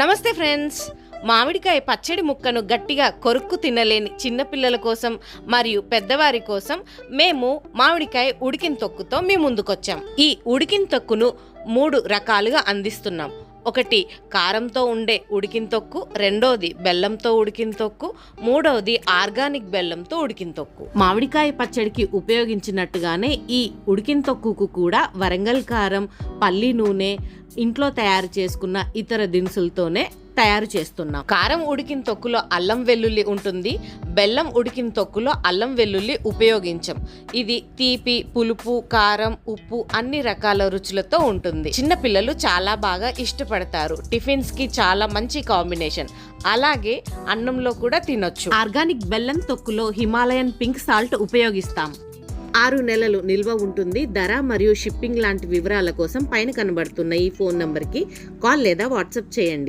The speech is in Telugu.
నమస్తే ఫ్రెండ్స్. మామిడికాయ పచ్చడి ముక్కను గట్టిగా కొరుక్కు తినలేని చిన్నపిల్లల కోసం మరియు పెద్దవారి కోసం మేము మామిడికాయ ఉడికిన తొక్కుతో మీ ముందుకొచ్చాం. ఈ ఉడికిన తొక్కును 3 రకాలుగా అందిస్తున్నాం. ఒకటి కారంతో ఉండే ఉడికిన తొక్కు, రెండోది బెల్లంతో ఉడికిన తొక్కు, మూడవది ఆర్గానిక్ బెల్లంతో ఉడికిన తొక్కు. మామిడికాయ పచ్చడికి ఉపయోగించినట్టుగానే ఈ ఉడికిన తొక్కుకు కూడా వరంగల్ కారం, పల్లి నూనె, ఇంట్లో తయారు చేసుకున్న ఇతర దినుసులతోనే తయారు చేస్తున్నాం. కారం ఉడికిన తొక్కులో అల్లం వెల్లుల్లి ఉంటుంది. బెల్లం ఉడికిన తొక్కులో అల్లం వెల్లుల్లి ఉపయోగించం. ఇది తీపి, పులుపు, కారం, ఉప్పు అన్ని రకాల రుచులతో ఉంటుంది. చిన్నపిల్లలు చాలా బాగా ఇష్టపడతారు. టిఫిన్స్ కి చాలా మంచి కాంబినేషన్. అలాగే అన్నంలో కూడా తినొచ్చు. ఆర్గానిక్ బెల్లం తొక్కులో హిమాలయన్ పింక్ సాల్ట్ ఉపయోగిస్తాం. 6 నెలలు నిల్వ ఉంటుంది. ధర మరియు షిప్పింగ్ లాంటి వివరాల కోసం పైన కనబడుతున్న ఈ ఫోన్ నంబర్కి కాల్ లేదా వాట్సాప్ చేయండి.